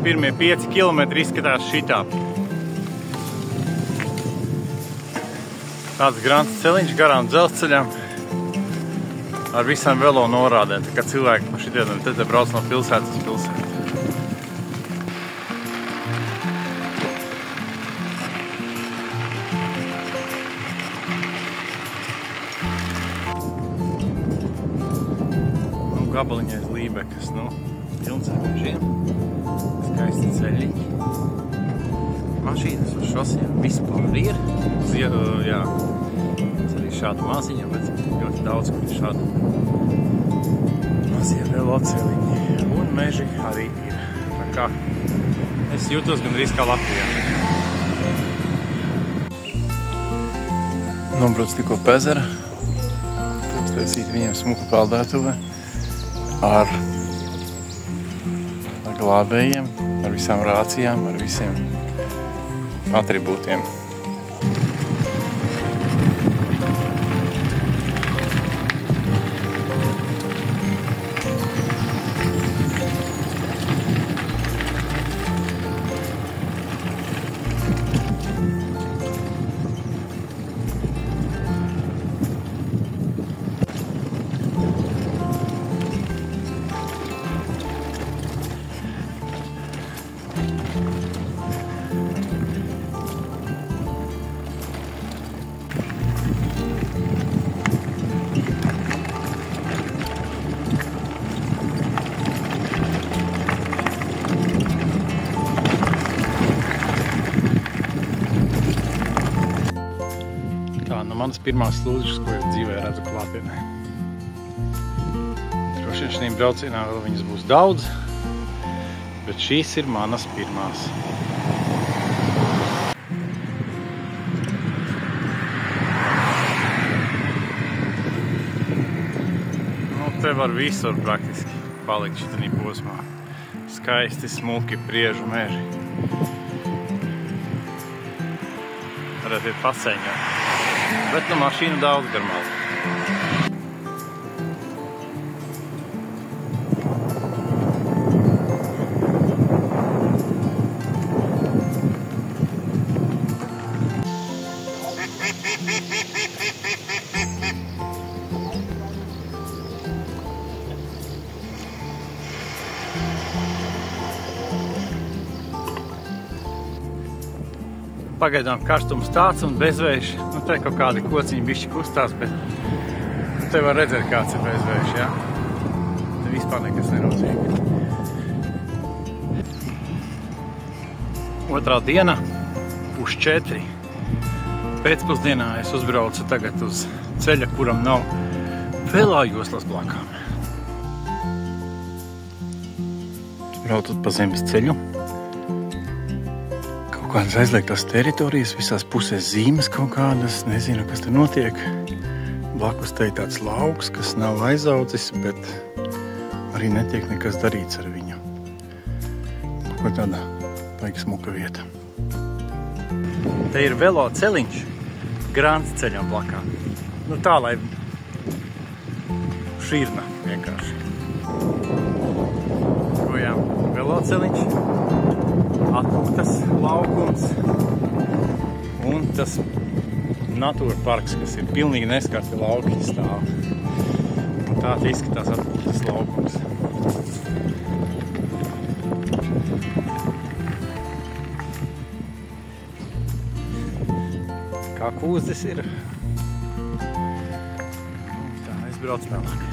pirmie 5 kilometri izskatās šitā. Tāds grants celiņš garām dzelzceļam ar visām velo norādēm, tā kā cilvēki pa šitiem te brauc no pilsētas uz pilsētu. Gabaliņai aiz Lībekas, pilns ar mežiem, skaisti ceļiņi, mašīnas uz šosiem, vispār ir, jā, arī šādu maziņu, bet ļoti daudz, kur ir šādu mazie veloceliņi, un meži arī ir, tā kā es jūtos gandrīz kā Latvijā. Nobrauc tikko pezera, uztaisīt viņiem smuku peldētuve. Ar glābējiem, ar visām rācijām, ar visiem atribūtiem. Manas pirmās slūžas, ko es dzīvē redzu klātienē. Droši vien šīm braucienā vēl viņas būs daudz, bet šīs ir manas pirmās. Te var visur praktiski palikt šitanī posmā. Skaisti, smuki, priežu meži. Varētu iet paseņot. Bet mašīnu daudz garmāk. Pagaidām karstums tāds un bezvējš. Te kaut kādi kociņi bišķi kustās, bet te var redzēt, kāds ir bezvējš, jā. Te vispār nekas nenozīmē. Otrā diena, 4:00. Pēcpusdienā es uzbraucu tagad uz ceļa, kuram nav velājoslas blakām. Braucot pa zemes ceļu. Kādas aizliegtās teritorijas, visās pusēs zīmes kaut kādas, nezinu, kas te notiek. Blakus te ir tāds lauks, kas nav aizaudzis, bet arī netiek nekas darīts ar viņu. Kaut tāda baigi smuka vieta. Te ir velo celiņš, grāns ceļam blakā. Tā, lai šīrna vienkārši. Projām velo celiņš. Atpūtas laukums un tas natūra parks, kas ir pilnīgi neskarti lauki stāv. Un tā izskatās atpūtas laukums. Kā kūzdes ir. Tā, aizbrauc tālāk.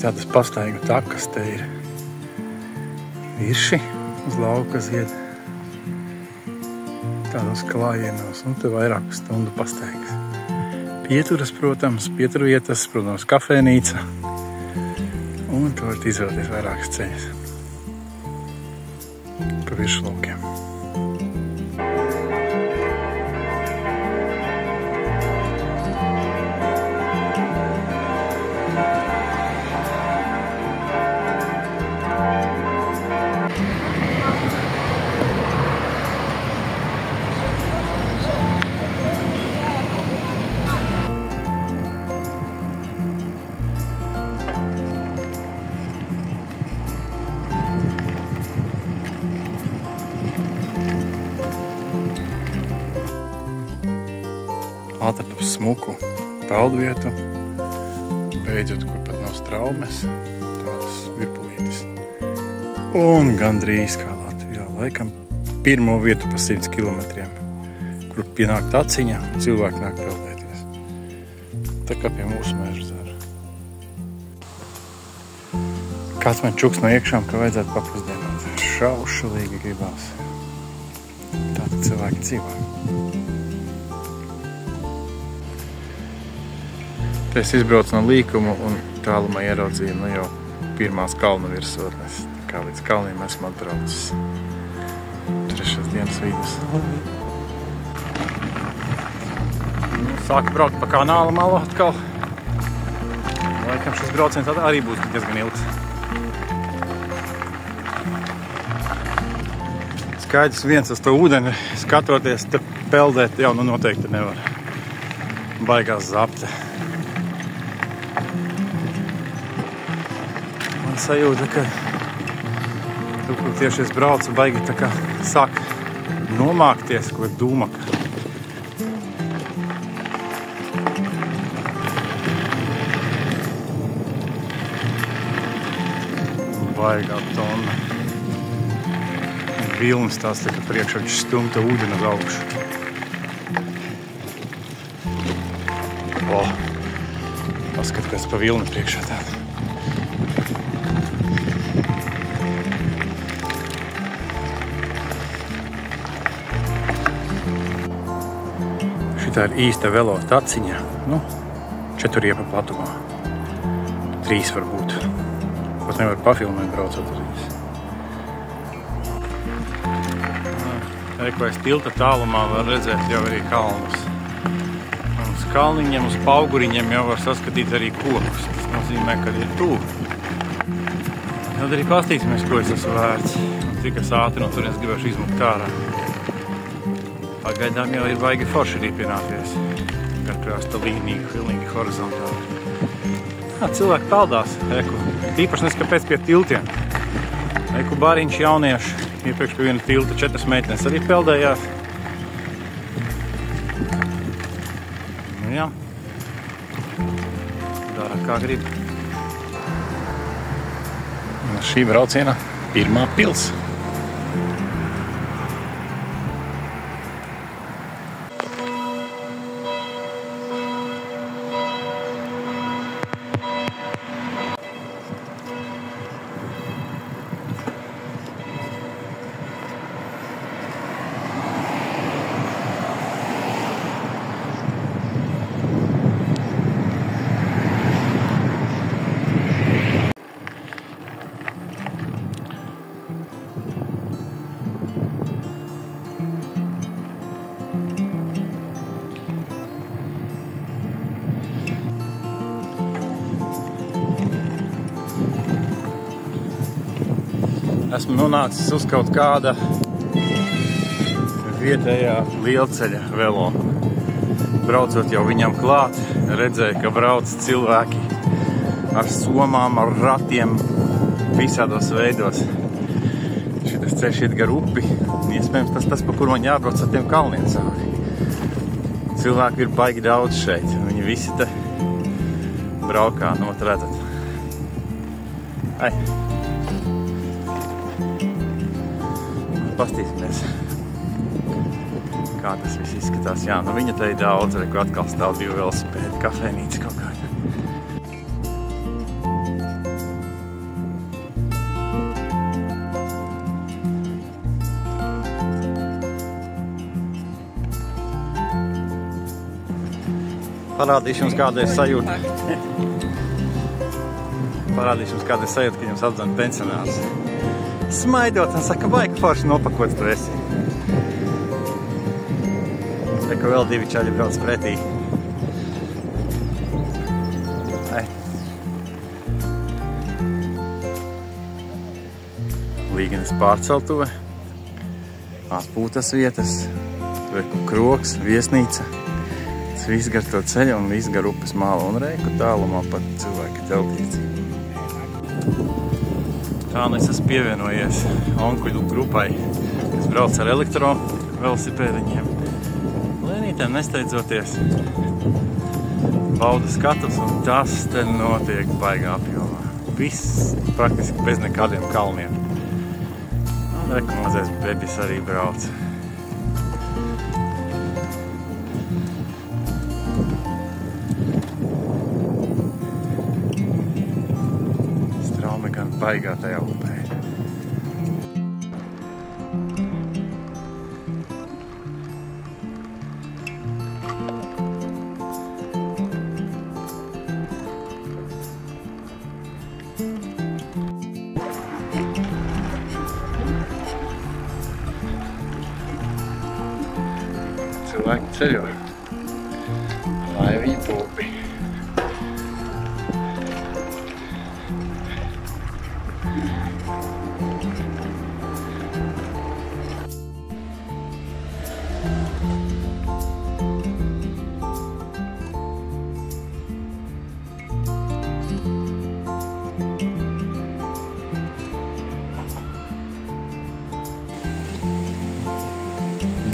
Tādas pastaigu takas te ir virši uz lauka zied tādos klājienos, un te vairāku stundu pastaigas. Pieturas, protams, pieturvietas, protams, kafēnīca, un tu varat izvēlēties vairākas ceļas pa viršlaukiem. atradu smuku peldvietu, beidzot, kur pat nav straumes, tādas virpulītes. Un gandrīz kā Latvijā, laikam pirmo vietu pa 100 kilometriem, kur pienāk taciņa un cilvēki nāk peldēties. Tā kā pie mūsu Mežzara. Kāds man čuks no iekšām, ka vajadzētu papusdienāt. Šaušalīgi gribās. Tātad cilvēki dzīvo. Te es izbraucu no līkuma un tālumā ieraudzīju jau pirmās kalnu virsotnes. Kā līdz kalniem esmu atbraucis. 3. dienas vidus. Sāku braukt pa kanāla malu atkal. Laikam šis brauciens arī būs diezgan ilgs. Skaidrs viens uz to ūdeni, skatoties, te peldēt jau noteikti nevar. Baigās zapte. Man sajūta, ka tur, kur tieši es braucu, baigi tā kā sāk nomākties, ko dūmaka. Baigā tonna. Vilnis tās tā kā priekšā stumta ūdeni uz augšu. Paskat, kas pa vilni priekšā tāda. Šitā ir īsta velo taciņa, 4 riepa platumā. 3 varbūt. Pat nevar pafilmēt braucot uz viņas. Aiz tilta tālumā var redzēt jau arī kalnus. Un uz kalniņiem, uz pauguriņiem jau var saskatīt arī kokus. Tas nozīmē, ka ir tuvu. Tad arī pastīsimies, ko es esmu vērts. Cik es ātri no turienes gribēšu izmukt ārā. Pagaidām jau ir baigi forši arī pienākties. Gar krāsta līnīgi, pilnīgi horizontāli. Cilvēki peldās. Tīpaši nes, kāpēc pie tiltiem. Bāriņš jaunieši. Iepriekš pie viena tilta 4 meitenes arī peldējās. Jā. Dara kā grib. Un šī brauciena pirmā pils. Esmu nonācis uz kaut kāda vietējā lielceļa velo. Braucot jau viņam klāt, redzēju, ka brauc cilvēki ar somām, ar ratiem, visādos veidos. Šitas ceļš iet gar upi, iespējams tas, pa kur man jābrauc ar tiem kalniem cauri. Cilvēki ir baigi daudz šeit, viņi visi te braukā, redzat. Pastīsimies, kā tas viss izskatās. Jā, viņa te ir daudz, reku atkal stāv 2 velosipēdi, kafejnīca kaut kāda. Parādīšu jums, kāda ir sajūta. Parādīšu jums, kāda ir sajūta, ka jums atzana pensionārs. Smaidot un saka, baigi forši nopakots tu esi. Te, ka vēl 2 čaļi brauc pretī. Līgenes pārceltuve, atpūtas vietas, tur ir krogs, viesnīca. Tas viss gar to ceļu un viss gar upes mālu un reiku tālumā pat cilvēki teltīdzību. Tā, es esmu pievienojies onkuļu grupai, kas brauc ar elektro velosipēdiņiem. Lēnīt meitēm nesteidzoties. Bauda skatus, un tas te notiek baigā apjomā. Viss praktiski bez nekādiem kalniem. Reku mazais bebis arī brauc. Straumi gan baigā tajā upē. Cilvēki ceļo, lai viņi pūpi.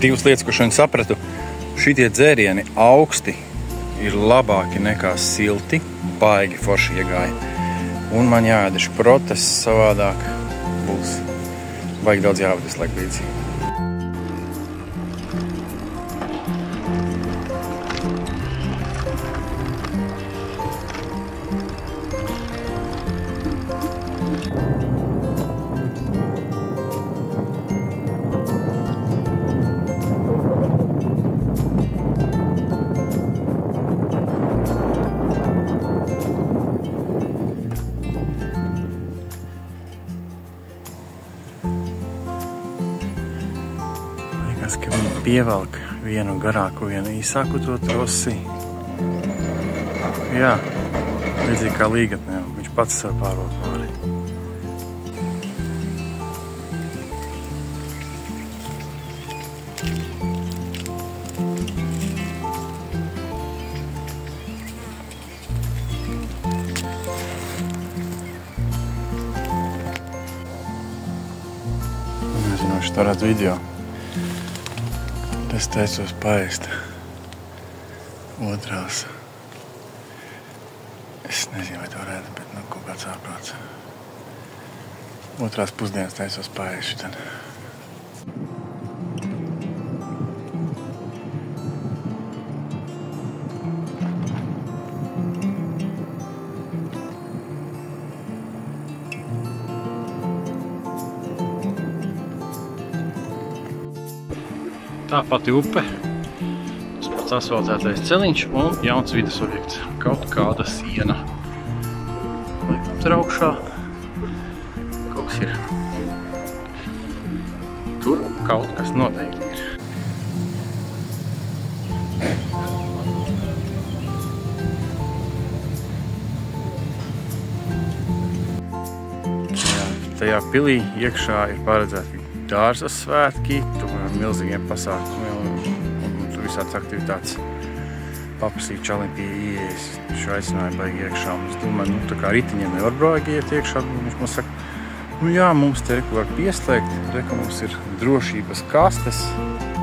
Divas lietas, ko šodien sapratu. Šitie dzērieni augsti ir labāki nekā silti, baigi forši iegāja. Un man jāēd šprotes, savādāk būs baigi daudz jāved visu laiku līdzi. Ka viņi pievelk vienu garāku, vienu īsāku to trosi. Jā, līdzīgi kā līgatnē, viņš pats sev pārvalk pāri. Nezinu, viņš to redz video. Es teicos paēst otrās. Es nezinu, vai to redzu, bet nu kaut kāds ārprāts. Otrās pusdienas teicos paēst šitan. Tā pati upe, tas pats asfaltētais celiņš un jauns vides objekts. Kaut kāda siena. Laikam tur augšā kaut kas ir. Tur kaut kas noteikti ir. Tajā pilī iekšā ir paredzēti dārzas svētki, milzīgiem pasākumiem un tur visāds aktivitātes. Paprasīt čalim pie ieejas, šo aicinājumu baigi iekšā. Es domāju, tā kā ritiņiem nevar brāgi iet iekšā. Viņš man saka, jā, mums te var pieslēgt, ka mums ir drošības kastes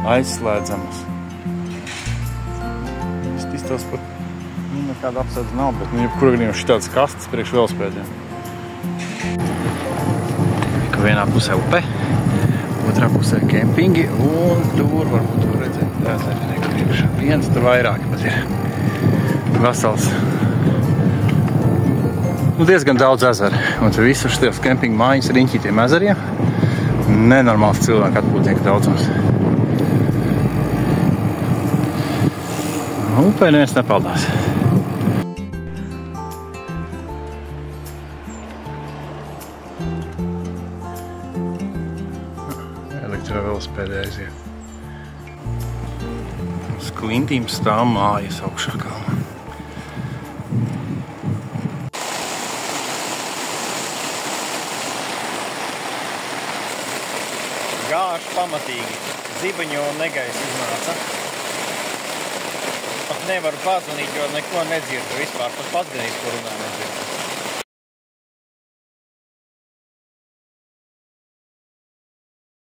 aizslēdzamas. Es iztās par, nekāda apsēdza nav, bet jebkura gadījumā šitādas kastes priekš velospēdiem. Ka vienā pusē upe. Otrā pusē kempingi, un tur varbūt var redzēt ezeri nekriekšā. Viens, tur vairāki pat ir vesels. Diezgan daudz ezeri. Un tur visur šities kempingu mājas riņķītiem ezeriem. Nenormāls cilvēku atpūtnieku daudzums. Upē neviens nepaldās. Elektrovelospēdē aiziet. Uz klintīm stāv mājas augšā kalnā. Gāž pamatīgi. Zibaņu un negaisu iznāca. Pat nevaru pazvanīt, jo neko nedzirdu vispār. Pat pazganīt, ko runā nedzirdu.